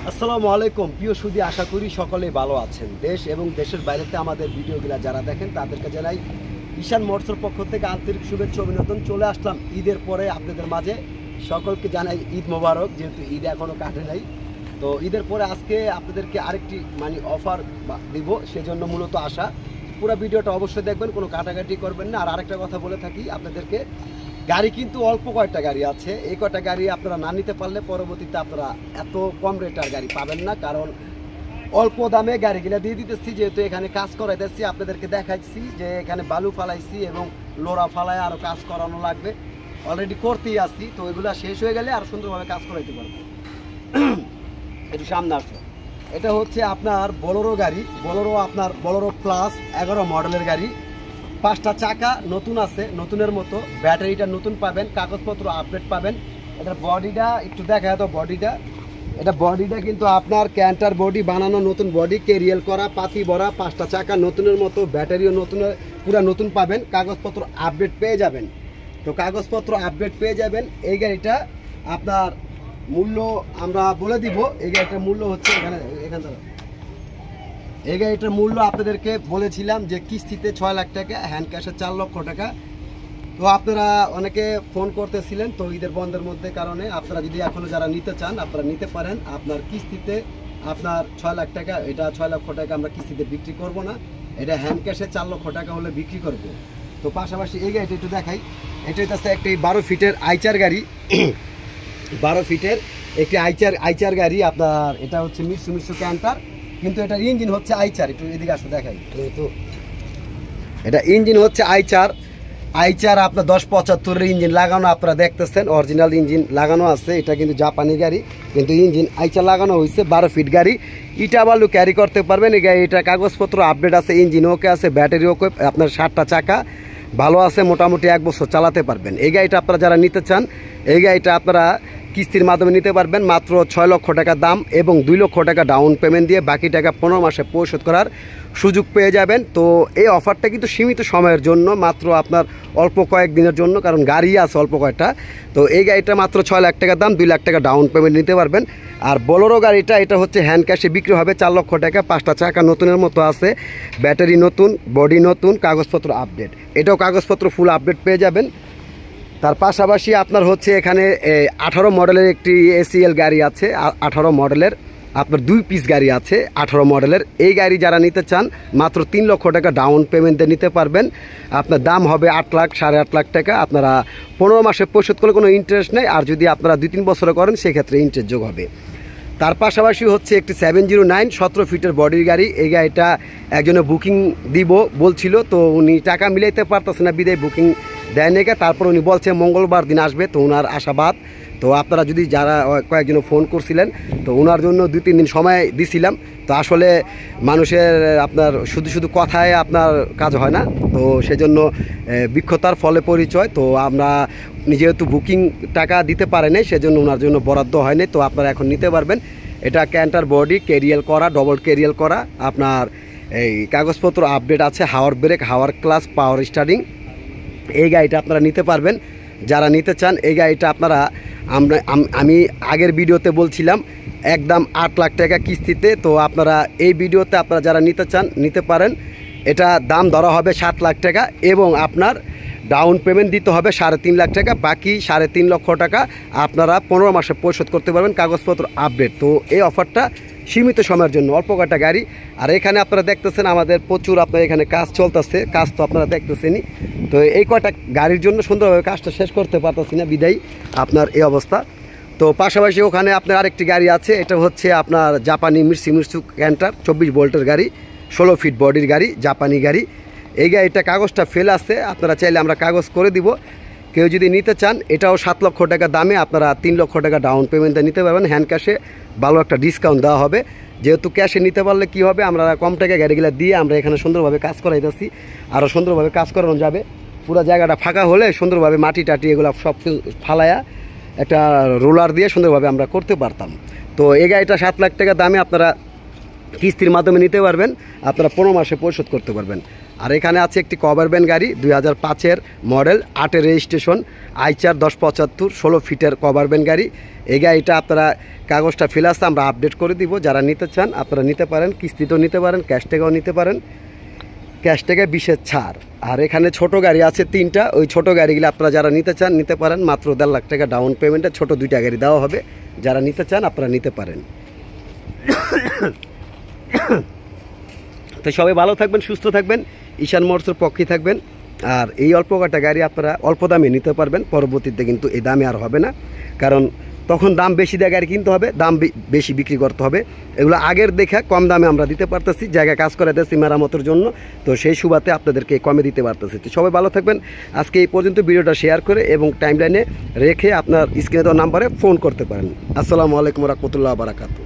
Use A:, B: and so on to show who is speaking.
A: আসসালামু আলাইকুম প্রিয় সুধী, আশা করি সকলেই ভালো আছেন। দেশ এবং দেশের বাইরেতে আমাদের ভিডিওগুলো যারা দেখেন তাদেরকে জানাই ঈশান মোটরসের পক্ষ থেকে আন্তরিক শুভেচ্ছা অভিনন্দন। চলে আসলাম ঈদের পরে আপনাদের মাঝে, সকলকে জানাই ঈদ মোবারক। যেহেতু ঈদ এখনও কাটে নাই, তো ঈদের পরে আজকে আপনাদেরকে আরেকটি অফার দিব, সেজন্য মূলত আসা। পুরো ভিডিওটা অবশ্যই দেখবেন, কোনো কাটাকাটি করবেন না। আর আরেকটা কথা বলে থাকি আপনাদেরকে, গাড়ি কিন্তু অল্প কয়েকটা গাড়ি আছে। এই কয়টা গাড়ি আপনারা না নিতে পারলে পরবর্তীতে আপনারা এত কম রেটার গাড়ি পাবেন না, কারণ অল্প দামে গাড়িগুলো দিয়ে দিতেছি। যেহেতু এখানে কাজ করাইতেছি, আপনাদেরকে দেখাচ্ছি যে এখানে বালু ফালাইছি এবং লোরা ফালায় আরও কাজ করানো লাগবে, অলরেডি করতেই আসছি। তো এগুলো শেষ হয়ে গেলে আরও সুন্দরভাবে কাজ করাইতে পারবো। একটু সামনে আসলো, এটা হচ্ছে আপনার বোলেরো গাড়ি। বোলেরো আপনার বোলেরো প্লাস 11 মডেলের গাড়ি, 5টা চাকা নতুন আছে, নতুনের মতো। ব্যাটারিটা নতুন পাবেন, কাগজপত্র আপডেট পাবেন। এটার বডিটা একটু দেখা তো, বডিটা কিন্তু আপনার ক্যান্টার বডি বানানো, নতুন বডি কেরিয়াল করা, পাতি ভরা, 5টা চাকা নতুনের মতো, ব্যাটারিও নতুন, পুরা নতুন পাবেন। কাগজপত্র আপডেট পেয়ে যাবেন। তো কাগজপত্র আপডেট পেয়ে যাবেন। এই গাড়িটা আপনার মূল্য আমরা বলে দিব। এই গাড়িটার মূল্য হচ্ছে এখান থেকে, এই গাড়িটার মূল্য আপনাদেরকে বলেছিলাম যে কিস্তিতে 6 লাখ টাকা, হ্যান্ড ক্যাশে 4 লক্ষ টাকা। তো আপনারা অনেকে ফোন করতেছিলেন, তো ঈদের বন্ধের মধ্যে কারণে আপনারা যদি এখনও যারা নিতে চান আপনারা নিতে পারেন। আপনার কিস্তিতে আপনার 6 লাখ টাকা, এটা 6 লক্ষ টাকা আমরা কিস্তিতে বিক্রি করব না, এটা হ্যান্ড ক্যাশে 4 লক্ষ টাকা হলে বিক্রি করব। তো পাশাপাশি এই গাড়িটা একটু দেখাই। এটা হচ্ছে একটি 12 ফিটের আইচার গাড়ি, 12 ফিটের একটি আইচার গাড়ি আপনার। এটা হচ্ছে মিটসুবিশি ক্যান্টার, কিন্তু এটার ইঞ্জিন হচ্ছে আইচার। একটু এদিকে আসো দেখাই। তো এটা ইঞ্জিন হচ্ছে আইচার আপনার 1075-এর ইঞ্জিন লাগানো, আপনারা দেখতেছেন অরিজিনাল ইঞ্জিন লাগানো আছে। এটা কিন্তু জাপানি গাড়ি, কিন্তু ইঞ্জিন আইচার লাগানো হয়েছে। 12 ফিট গাড়ি, ইটা বালু ক্যারি করতে পারবেন। এই গাড়ি, এটা কাগজপত্র আপডেট আছে, ইঞ্জিন ওকে আছে, ব্যাটারি ওকে, আপনার 7টা চাকা ভালো আছে, মোটামুটি 1 বছর চালাতে পারবেন। এই গাড়িটা আপনারা যারা নিতে চান, এই গাড়িটা আপনারা কিস্তির মাধ্যমে নিতে পারবেন। মাত্র 6 লক্ষ টাকা দাম এবং 2 লক্ষ টাকা ডাউন পেমেন্ট দিয়ে বাকি টাকা 15 মাসে পরিশোধ করার সুযোগ পেয়ে যাবেন। তো এই অফারটা কিন্তু সীমিত সময়ের জন্য, মাত্র আপনার অল্প কয়েকদিনের জন্য, কারণ গাড়ি আছে অল্প কয়েকটা। তো এই গাড়িটা মাত্র 6 লাখ টাকা দাম, 2 লাখ টাকা ডাউন পেমেন্ট নিতে পারবেন। আর বোলেরো গাড়িটা, এটা হচ্ছে হ্যান্ড ক্যাশে বিক্রি হবে 4 লক্ষ টাকা, 5টা চাকা নতুনের মতো আছে, ব্যাটারি নতুন, বডি নতুন, কাগজপত্র আপডেট। এটাও কাগজপত্র ফুল আপডেট পেয়ে যাবেন। তার পাশাপাশি আপনার হচ্ছে এখানে 18 মডেলের একটি এসিএল গাড়ি আছে, 18 মডেলের আপনার 2 পিস গাড়ি আছে 18 মডেলের। এই গাড়ি যারা নিতে চান মাত্র 3 লক্ষ টাকা ডাউন পেমেন্টে নিতে পারবেন। আপনার দাম হবে 8 লাখ, 8.5 লাখ টাকা। আপনারা 15 মাসে পরিশোধ করলে কোনো ইন্টারেস্ট নেই, আর যদি আপনারা 2-3 বছরে করেন সেক্ষেত্রে ইন্টারেস্ট যোগ হবে। তার পাশাপাশি হচ্ছে একটি 709 17 ফিটের বডির গাড়ি। এই গাড়িটা একজনে বুকিং দিব বলছিল, তো উনি টাকা মিলাইতে পারতেছে না, বিদায় বুকিং দেয় নাকি। তারপর উনি বলছে মঙ্গলবার দিন আসবে, তো ওনার আশাবাদ। তো আপনারা যদি যারা কয়েকজন ফোন করছিলেন, তো ওনার জন্য 2-3 দিন সময় দিছিলাম। তো আসলে মানুষের আপনার শুধু কথায় আপনার কাজ হয় না, তো সেজন্য বিক্ষতার ফলে পরিচয়। তো আমরা যেহেতু বুকিং টাকা দিতে পারে নাই, সেজন্য ওনার জন্য বরাদ্দ হয়নি। তো আপনারা এখন নিতে পারবেন। এটা ক্যান্টার বডি কেরিয়াল করা, ডবল কেরিয়াল করা, আপনার এই কাগজপত্র আপডেট আছে, হাওয়ার ব্রেক, হাওয়ার ক্লাস, পাওয়ার স্টারিং। এই গাড়িটা আপনারা নিতে পারবেন যারা নিতে চান। এই গাড়িটা আপনারা আমি আগের ভিডিওতে বলছিলাম একদম 8 লাখ টাকা কিস্তিতে। তো আপনারা এই ভিডিওতে আপনারা যারা নিতে চান নিতে পারেন। এটা দাম ধরা হবে 7 লাখ টাকা এবং আপনার ডাউন পেমেন্ট দিতে হবে 3.5 লাখ টাকা। বাকি 3.5 লক্ষ টাকা আপনারা 15 মাসে পরিশোধ করতে পারবেন, কাগজপত্র আপডেট। তো এই অফারটা সীমিত সময়ের জন্য, অল্প কয়েকটা গাড়ি। আর এখানে আপনারা দেখতেছেন আমাদের প্রচুর আপনার এখানে কাজ চলতেছে, কাজ তো আপনারা দেখতেছেনই। তো এই কয়টা গাড়ির জন্য সুন্দরভাবে কাজটা শেষ করতে পারতেছি না, বিদায় আপনার এই অবস্থা। তো পাশাপাশি ওখানে আপনার আরেকটি গাড়ি আছে, এটা হচ্ছে আপনার জাপানি মিটসুবিশি ক্যান্টার 24 ভোল্টের গাড়ি, 16 ফিট বডির গাড়ি, জাপানি গাড়ি। এই গাড়িটা কাগজটা ফেল আছে, আপনারা চাইলে আমরা কাগজ করে দিব। কেউ যদি নিতে চান, এটাও 7 লক্ষ টাকা দামে, আপনারা 3 লক্ষ টাকা ডাউন পেমেন্টে নিতে পারবেন। হ্যান্ড ক্যাশে ভালো একটা ডিসকাউন্ট দেওয়া হবে। যেহেতু ক্যাশে নিতে পারলে কি হবে, আমরা কম টাকায় গাড়িগুলো দিয়ে আমরা এখানে সুন্দরভাবে কাজ করাইতেছি, আরও সুন্দরভাবে কাজ করানো যাবে। পুরো জায়গাটা ফাঁকা হলে সুন্দরভাবে মাটি টাটি এগুলো সব ফালায়া একটা রোলার দিয়ে সুন্দরভাবে আমরা করতে পারতাম। তো এই গাড়িটা 7 লাখ টাকা দামে আপনারা কিস্তির মাধ্যমে নিতে পারবেন, আপনারা 15 মাসে পরিশোধ করতে পারবেন। আর এখানে আছে একটি কভার ভ্যান গাড়ি 2005-এর মডেল, 8-এর রেজিস্ট্রেশন, আইচার 1075, 16 ফিটের কভার ভ্যান গাড়ি। এই গাড়িটা আপনারা কাগজটা ফিল আসতে আমরা আপডেট করে দিব, যারা নিতে চান আপনারা নিতে পারেন, কিস্তিতেও নিতে পারেন, ক্যাশ টাকাও নিতে পারেন, ক্যাশ টাকায় 20-এর ছাড়। আর এখানে ছোট গাড়ি আছে 3টা, ওই ছোট গাড়িগুলো আপনারা যারা নিতে চান নিতে পারেন, মাত্র 1.5 লাখ টাকা ডাউন পেমেন্টে ছোট 2টা গাড়ি দেওয়া হবে, যারা নিতে চান আপনারা নিতে পারেন। তো সবাই ভালো থাকবেন, সুস্থ থাকবেন, ঈশান মোটরসের পক্ষে থাকবেন। আর এই অল্প কটা গাড়ি আপনারা অল্প দামে নিতে পারবেন, পরবর্তীতে কিন্তু এই দামে আর হবে না, কারণ তখন দাম বেশি দিয়ে গাড়ি কিনতে হবে, দাম বেশি বিক্রি করতে হবে। এগুলো আগের দেখা কম দামে আমরা দিতে পারতেছি, জায়গায় কাজ করাতেছি মেরামতের জন্য, তো সেই সুবাদে আপনাদেরকে কমে দিতে পারতেছি। তো সবাই ভালো থাকবেন। আজকে এই পর্যন্ত, ভিডিওটা শেয়ার করে এবং টাইমলাইনে রেখে আপনার স্ক্রিনে দেওয়া নাম্বারে ফোন করতে পারেন। আসসালামু আলাইকুম রহমতুল্লাহ বারাকাতুহু।